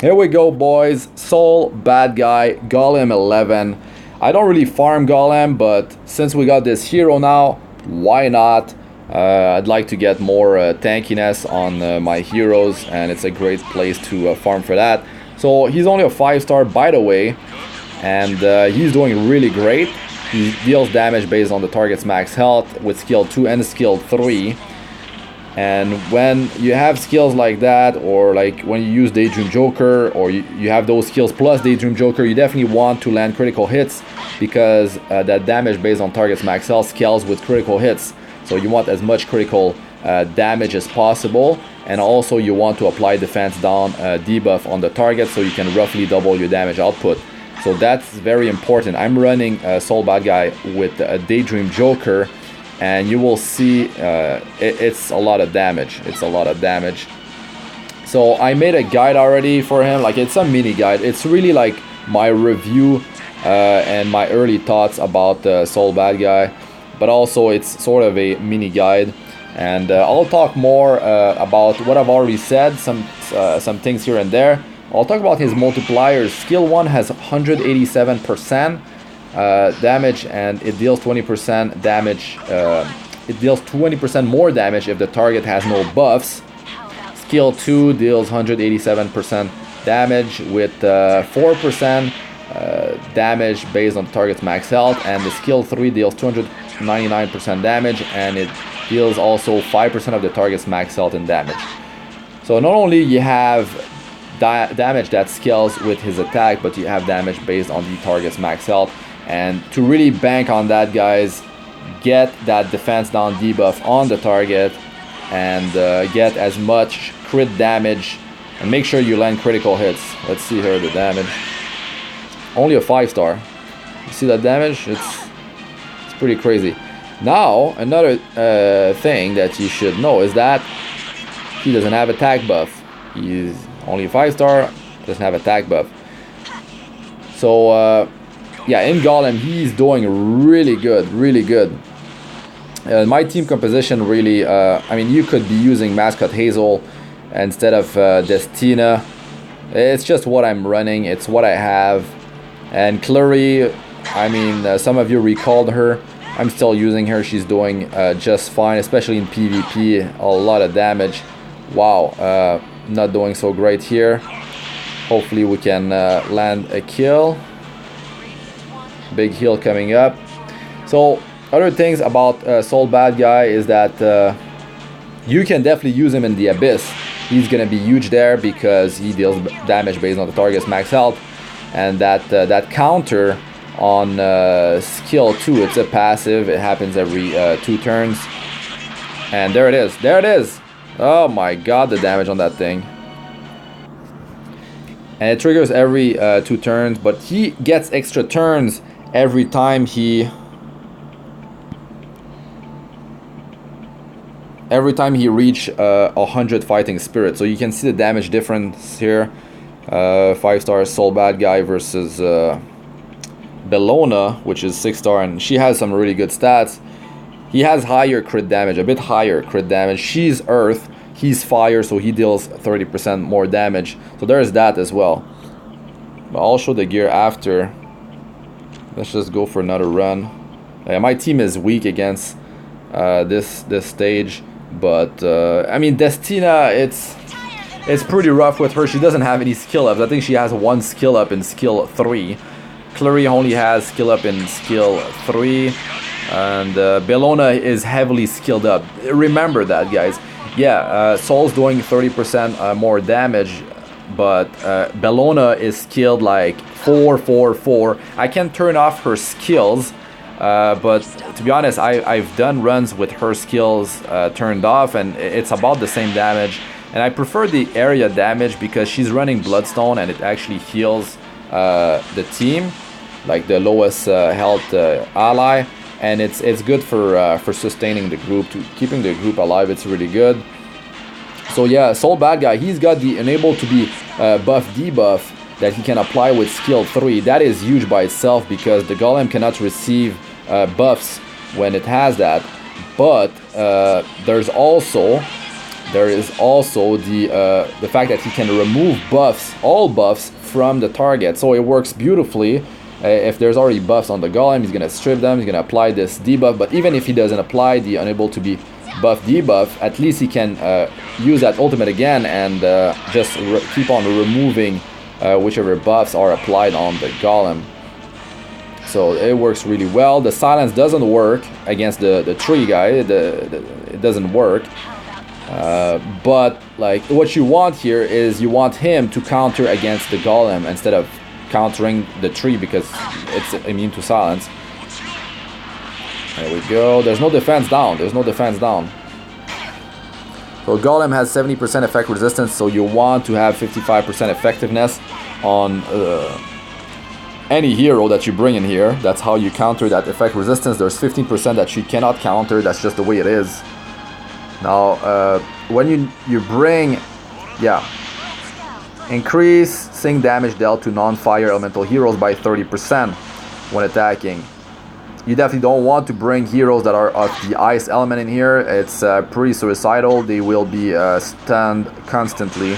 Here we go, boys. Sol Badguy, Golem 11. I don't really farm Golem, but since we got this hero now, why not? I'd like to get more tankiness on my heroes, and it's a great place to farm for that. So he's only a 5-star, by the way, and he's doing really great. He deals damage based on the target's max health with skill 2 and skill 3. And when you have skills like that, or like when you use Daydream Joker, or you have those skills plus Daydream Joker, you definitely want to land critical hits, because that damage based on target's max health scales with critical hits. So you want as much critical damage as possible, and also you want to apply defense down debuff on the target so you can roughly double your damage output. So that's very important. I'm running Sol Badguy with a Daydream Joker, and you will see it's a lot of damage. It's a lot of damage. So I made a guide already for him. Like, it's a mini guide. It's really like my review and my early thoughts about Sol Badguy, but also it's sort of a mini guide. And I'll talk more about what I've already said, some things here and there. I'll talk about his multipliers. Skill 1 has 187% damage, and it deals 20% damage. It deals 20% more damage if the target has no buffs. Skill 2 deals 187% damage with 4% damage based on the target's max health, and the skill 3 deals 299% damage, and it deals also 5% of the target's max health and damage. So not only you have damage that scales with his attack, but you have damage based on the target's max health. And to really bank on that, guys, get that defense down debuff on the target, and get as much crit damage, and make sure you land critical hits. Let's see here the damage. Only a 5-star. You see that damage? It's pretty crazy. Now another thing that you should know is that he doesn't have attack buff. He's only a 5-star, doesn't have attack buff. So yeah, in Golem he's doing really good, really good. My team composition really, I mean, you could be using Mascot Hazel instead of Destina. It's just what I'm running, it's what I have. And Kluri, I mean, some of you recalled her. I'm still using her. She's doing just fine, especially in PvP. A lot of damage. Wow, not doing so great here. Hopefully we can land a kill. Big heal coming up. So other things about Sol Badguy is that you can definitely use him in the Abyss. He's gonna be huge there because he deals damage based on the target's max health, and that counter on skill 2, it's a passive. It happens every 2 turns, and there it is. There it is. Oh my god, the damage on that thing. And it triggers every 2 turns, but he gets extra turns every time he reach 100 fighting spirit. So you can see the damage difference here. 5-star Sol Badguy versus Bellona, which is 6-star, and she has some really good stats. He has higher crit damage, a bit higher crit damage. She's earth, he's fire, so he deals 30% more damage. So there's that as well. But I'll show the gear after. Let's just go for another run. My team is weak against this stage, but I mean, Destina, it's pretty rough with her. She doesn't have any skill ups. I think she has 1 skill up in skill 3. Kluri only has skill up in skill 3, and Bellona is heavily skilled up. Remember that, guys. Yeah, Sol's doing 30% more damage, but Bellona is skilled like 4. I can turn off her skills, but to be honest, I've done runs with her skills turned off, and it's about the same damage. And I prefer the area damage because she's running Bloodstone, and it actually heals the team, like the lowest health ally, and it's good for sustaining the group, to keeping the group alive. It's really good. So yeah, Sol Badguy, he's got the enable to be buff debuff that he can apply with skill 3. That is huge by itself because the golem cannot receive buffs when it has that. But there's also there is also the fact that he can remove buffs, all buffs, from the target. So it works beautifully. If there's already buffs on the golem, he's gonna strip them, he's gonna apply this debuff. But even if he doesn't apply the unable to be buff debuff, at least he can use that ultimate again and just keep on removing whichever buffs are applied on the golem. So it works really well. The silence doesn't work against the tree guy. It doesn't work. But like what you want here is you want him to counter against the golem instead of countering the tree because it's immune to silence. There we go. There's no defense down. There's no defense down. So golem has 70% effect resistance, so you want to have 55% effectiveness on any hero that you bring in here. That's how you counter that effect resistance. There's 15% that you cannot counter. That's just the way it is. Now, when you bring, yeah, increase sync damage dealt to non-fire elemental heroes by 30% when attacking. You definitely don't want to bring heroes that are of the ice element in here. It's pretty suicidal. They will be stunned constantly.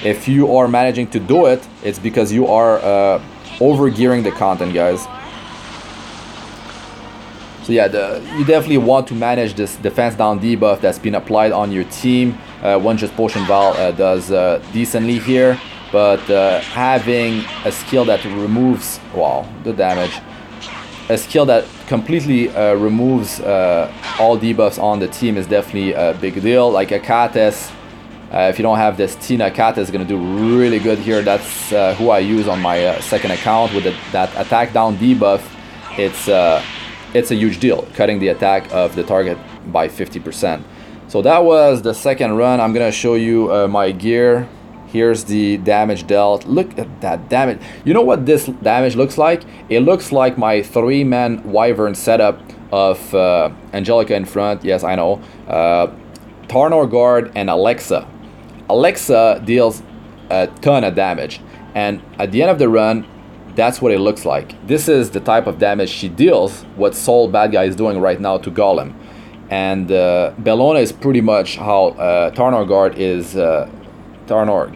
If you are managing to do it, it's because you are over-gearing the content, guys. So yeah, you definitely want to manage this defense down debuff that's been applied on your team. One Just Potion Val does decently here, but having a skill that removes, wow, the damage. A skill that completely removes all debuffs on the team is definitely a big deal. Like a Kates, if you don't have Destina, Kates is going to do really good here. That's who I use on my second account with that attack down debuff. It's a huge deal, cutting the attack of the target by 50%. So that was the second run. I'm going to show you my gear. Here's the damage dealt. Look at that damage. You know what this damage looks like? It looks like my 3-man Wyvern setup of Angelica in front. Yes, I know. Tarnor Guard and Alexa. Alexa deals a ton of damage. And at the end of the run, that's what it looks like. This is the type of damage she deals, what Sol Badguy is doing right now to Golem. And Bellona is pretty much how Tarnor Guard is... Tarnor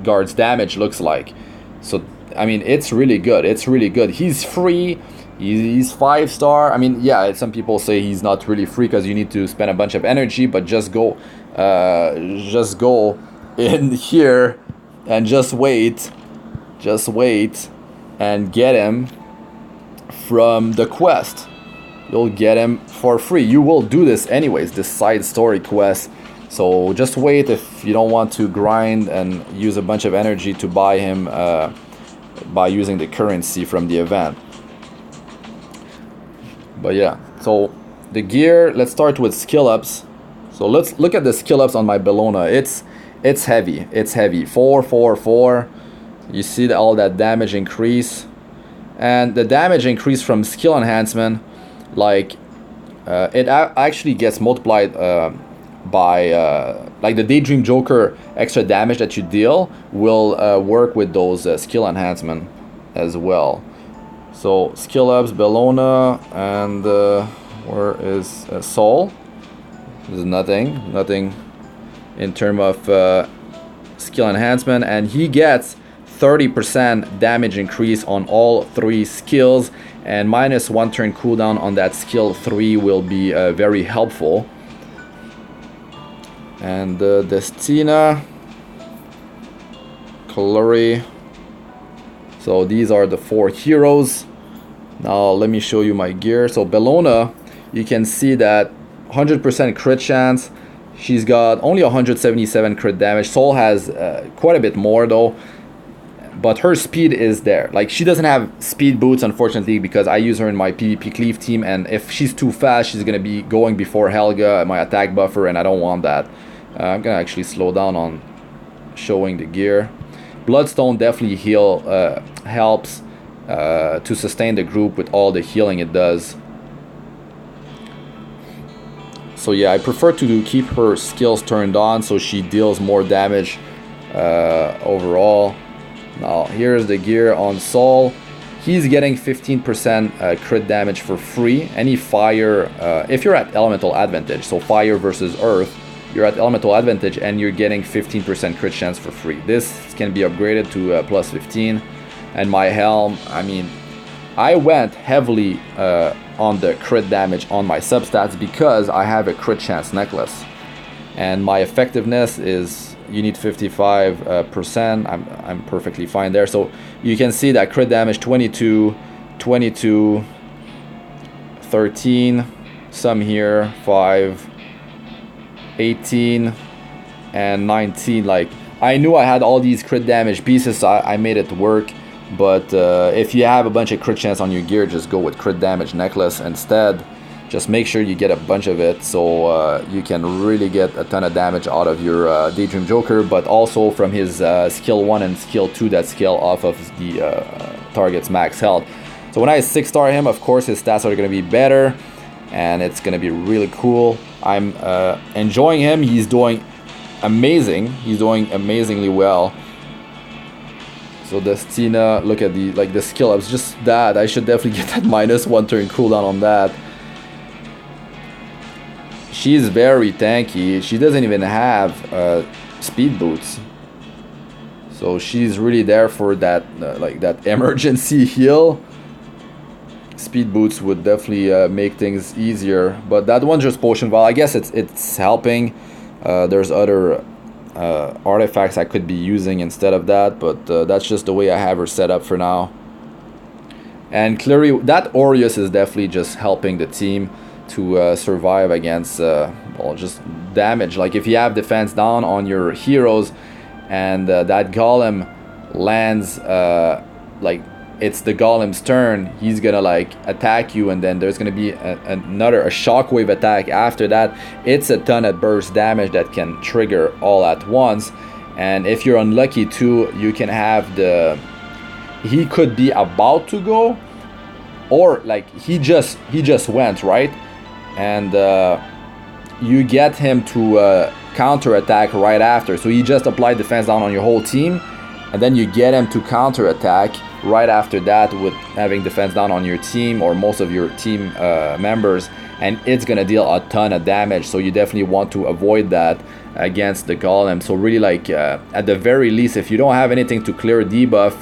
Guard's damage looks like. So I mean, it's really good. It's really good. He's free. He's 5-star. I mean, yeah, some people say he's not really free because you need to spend a bunch of energy, but just go in here and just wait and get him from the quest. You'll get him for free. You will do this anyways, this side story quest. So just wait if you don't want to grind and use a bunch of energy to buy him by using the currency from the event. But yeah, so the gear, let's start with skill ups. So let's look at the skill ups on my Bellona. It's heavy. It's heavy. 4, 4, 4. You see all that damage increase. And the damage increase from skill enhancement, like it actually gets multiplied by like the Daydream Joker extra damage that you deal will work with those skill enhancement as well. So skill ups, Bellona, and where is Sol? There's nothing in terms of skill enhancement, and he gets 30% damage increase on all 3 skills, and minus 1 turn cooldown on that skill 3 will be very helpful. And Destina, Kluri. So these are the 4 heroes. Now let me show you my gear. So Bellona, you can see that 100% crit chance. She's got only 177 crit damage. Sol has quite a bit more though, but her speed is there. Like, she doesn't have speed boots, unfortunately, because I use her in my PvP cleave team, and if she's too fast, she's gonna be going before Helga, my attack buffer, and I don't want that. I'm gonna actually slow down on showing the gear. Bloodstone definitely helps to sustain the group with all the healing it does. So yeah, I prefer to keep her skills turned on so she deals more damage overall. Now here's the gear on Sol. He's getting 15% crit damage for free. Any fire, if you're at elemental advantage, so fire versus earth, you're at elemental advantage and you're getting 15% crit chance for free. This can be upgraded to plus 15. And my helm, I mean, I went heavily on the crit damage on my substats because I have a crit chance necklace. And my effectiveness is, you need 55%. I'm perfectly fine there. So you can see that crit damage 22, 22, 13, some here, 5, 18, and 19. Like, I knew I had all these crit damage pieces, so I made it work. But if you have a bunch of crit chance on your gear, just go with crit damage necklace instead. Just make sure you get a bunch of it, so you can really get a ton of damage out of your Daydream Joker, but also from his skill 1 and skill 2 that scale off of the target's max health. So when I 6-star him, of course his stats are going to be better, and it's going to be really cool. I'm enjoying him. He's doing amazing. He's doing amazingly well. So Destina, look at the skill ups, just that. I should definitely get that -1 turn cooldown on that. She's very tanky. She doesn't even have speed boots. So she's really there for that like that emergency heal. Speed boots would definitely make things easier. But that one's just potion vial. I guess it's helping. There's other artifacts I could be using instead of that, but that's just the way I have her set up for now. And Kluri, that Aureus is definitely just helping the team to survive against well, just damage. Like if you have defense down on your heroes and that golem lands like it's the golem's turn, he's gonna like attack you, and then there's gonna be a shockwave attack after that. It's a ton of burst damage that can trigger all at once, and if you're unlucky too, you can have he could be about to go, or like he just went, right? And you get him to counter attack right after. So you just apply defense down on your whole team, and then you get him to counter attack right after that with having defense down on your team or most of your team members, and it's gonna deal a ton of damage. So you definitely want to avoid that against the golem. So really, like at the very least, if you don't have anything to clear debuff,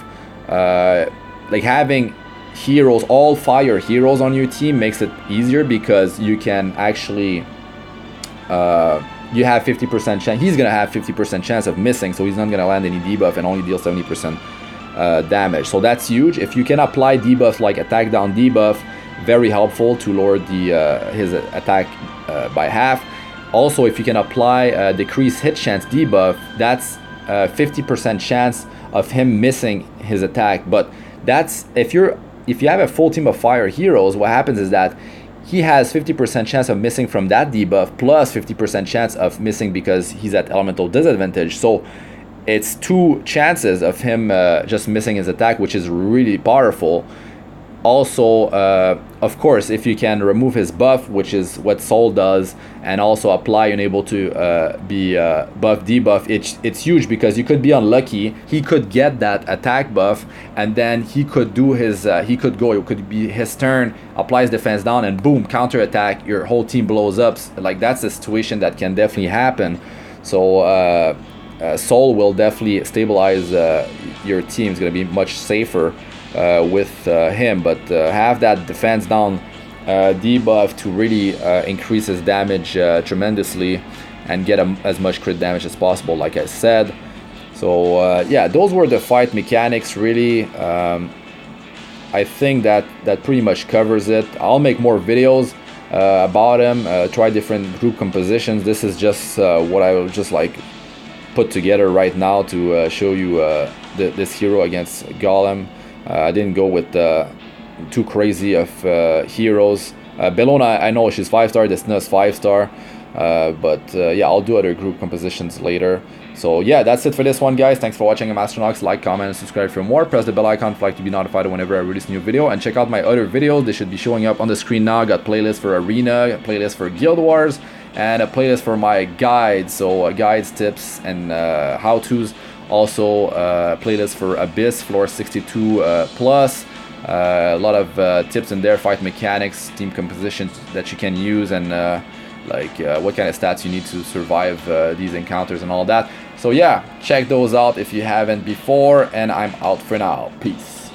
like having heroes, all fire heroes on your team makes it easier, because you can actually you have 50% chance, he's gonna have 50% chance of missing, so he's not gonna land any debuff and only deal 70% damage. So that's huge. If you can apply debuffs like attack down debuff, very helpful to lower his attack by half. Also, if you can apply decrease hit chance debuff, that's 50% chance of him missing his attack. But that's if you have a full team of fire heroes, what happens is that he has 50% chance of missing from that debuff, plus 50% chance of missing because he's at elemental disadvantage. So it's 2 chances of him just missing his attack, which is really powerful. Also, of course, if you can remove his buff, which is what Sol does, and also apply enable to be buff debuff, it's huge, because you could be unlucky. He could get that attack buff, and then he could do his it could be his turn, applies defense down, and boom, counter attack, your whole team blows up. Like, that's a situation that can definitely happen. So Sol will definitely stabilize your team. Is going to be much safer with him, but have that defense down debuff to really increase his damage tremendously and get as much crit damage as possible, like I said. So yeah, those were the fight mechanics, really. I think that pretty much covers it. I'll make more videos about him, try different group compositions. This is just what I will just like put together right now to show you this hero against Golem. I didn't go with too crazy of heroes. Bellona, I know she's 5-star, Destina's 5-star, but yeah, I'll do other group compositions later. So yeah, that's it for this one, guys. Thanks for watching. I'm Astranox. Like, comment, and subscribe for more. Press the bell icon for to be notified whenever I release a new video, and check out my other videos. They should be showing up on the screen now. Got playlist for Arena, a playlist for Guild Wars, and a playlist for my guides. So guides, tips, and how-tos. Also playlist for Abyss, floor 62 plus. A lot of tips in there, fight mechanics, team compositions that you can use, and like what kind of stats you need to survive these encounters and all that. So yeah, check those out if you haven't before, and I'm out for now. Peace.